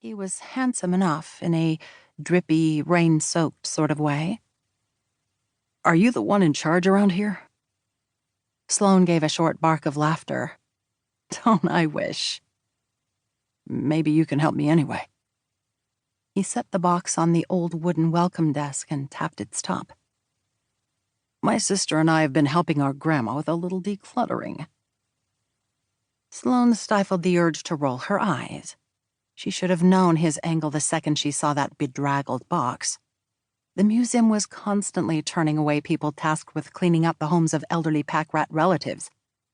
He was handsome enough in a drippy, rain-soaked sort of way. "Are you the one in charge around here?" Sloane gave a short bark of laughter. "Don't I wish?" "Maybe you can help me anyway." He set the box on the old wooden welcome desk and tapped its top. "My sister and I have been helping our grandma with a little decluttering." Sloane stifled the urge to roll her eyes. She should have known his angle the second she saw that bedraggled box. The museum was constantly turning away people tasked with cleaning up the homes of elderly pack-rat relatives,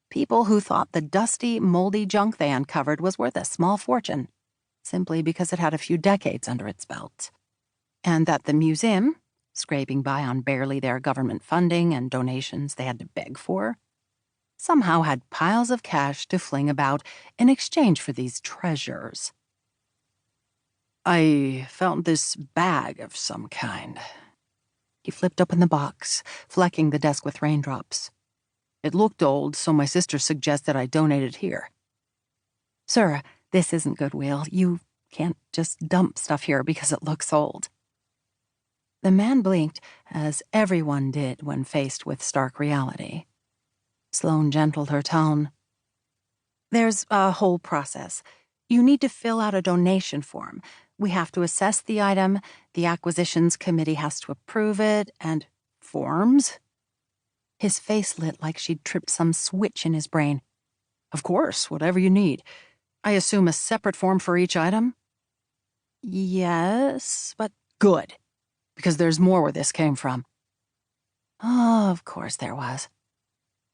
people who thought the dusty, moldy junk they uncovered was worth a small fortune, simply because it had a few decades under its belt. And that the museum, scraping by on barely their government funding and donations they had to beg for, somehow had piles of cash to fling about in exchange for these treasures. "I found this bag of some kind." He flipped open the box, flecking the desk with raindrops. "It looked old, so my sister suggested I donate it here." "Sir, this isn't Goodwill. You can't just dump stuff here because it looks old." The man blinked, as everyone did when faced with stark reality. Sloane gentled her tone. "There's a whole process. You need to fill out a donation form. We have to assess the item, the acquisitions committee has to approve it, and—" "Forms?" His face lit like she'd tripped some switch in his brain. "Of course, whatever you need. I assume a separate form for each item?" "Yes, but—" "Good, because there's more where this came from." Oh, of course there was.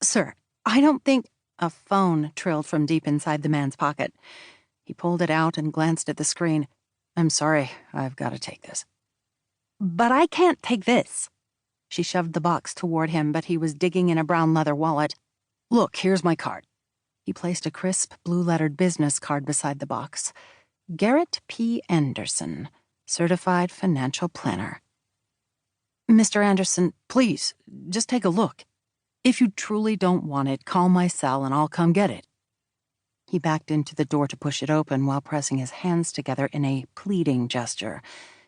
"Sir, I don't think—" A phone trilled from deep inside the man's pocket. He pulled it out and glanced at the screen. "I'm sorry, I've got to take this." "But I can't take this." She shoved the box toward him, but he was digging in a brown leather wallet. "Look, here's my card." He placed a crisp, blue-lettered business card beside the box. Garrett P. Anderson, Certified Financial Planner. "Mr. Anderson, Please, just take a look. If you truly don't want it, call my cell and I'll come get it." He backed into the door to push it open while pressing his hands together in a pleading gesture,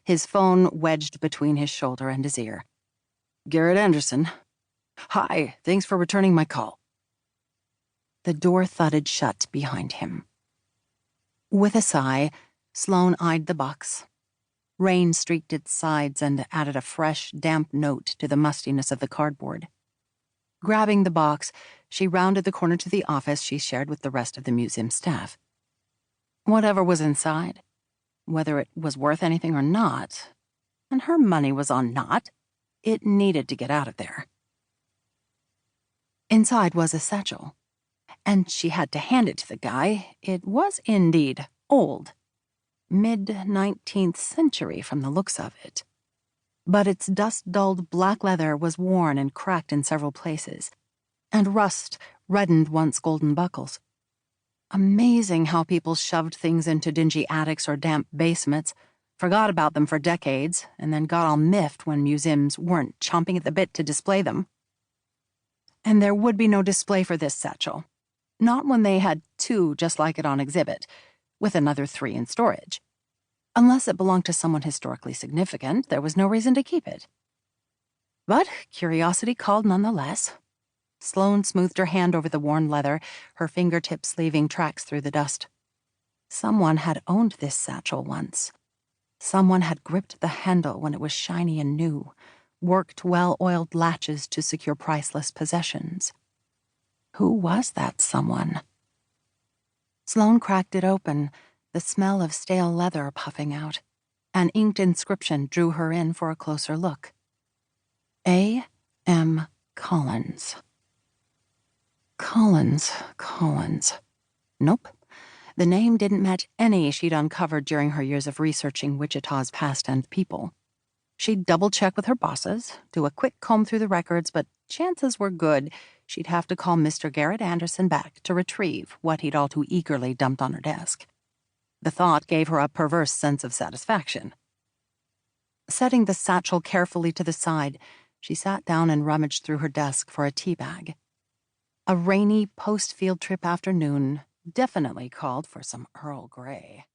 his phone wedged between his shoulder and his ear. "Garrett Anderson. Hi, thanks for returning my call." The door thudded shut behind him. With a sigh, Sloane eyed the box. Rain streaked its sides and added a fresh, damp note to the mustiness of the cardboard. Grabbing the box, she rounded the corner to the office she shared with the rest of the museum staff. Whatever was inside, whether it was worth anything or not, and her money was on not, it needed to get out of there. Inside was a satchel, and she had to hand it to the guy. It was indeed old, mid-19th century from the looks of it. But its dust-dulled black leather was worn and cracked in several places, and rust reddened once golden buckles. Amazing how people shoved things into dingy attics or damp basements, forgot about them for decades, and then got all miffed when museums weren't chomping at the bit to display them. And there would be no display for this satchel. Not when they had 2 just like it on exhibit, with another 3 in storage. Unless it belonged to someone historically significant, there was no reason to keep it. But curiosity called nonetheless. Sloane smoothed her hand over the worn leather, her fingertips leaving tracks through the dust. Someone had owned this satchel once. Someone had gripped the handle when it was shiny and new, worked well-oiled latches to secure priceless possessions. Who was that someone? Sloane cracked it open, the smell of stale leather puffing out. An inked inscription drew her in for a closer look. A. M. Collins. Collins. Nope. The name didn't match any she'd uncovered during her years of researching Wichita's past and people. She'd double-check with her bosses, do a quick comb through the records, but chances were good she'd have to call Mr. Garrett Anderson back to retrieve what he'd all too eagerly dumped on her desk. The thought gave her a perverse sense of satisfaction. Setting the satchel carefully to the side, she sat down and rummaged through her desk for a tea bag. A rainy post-field trip afternoon definitely called for some Earl Grey.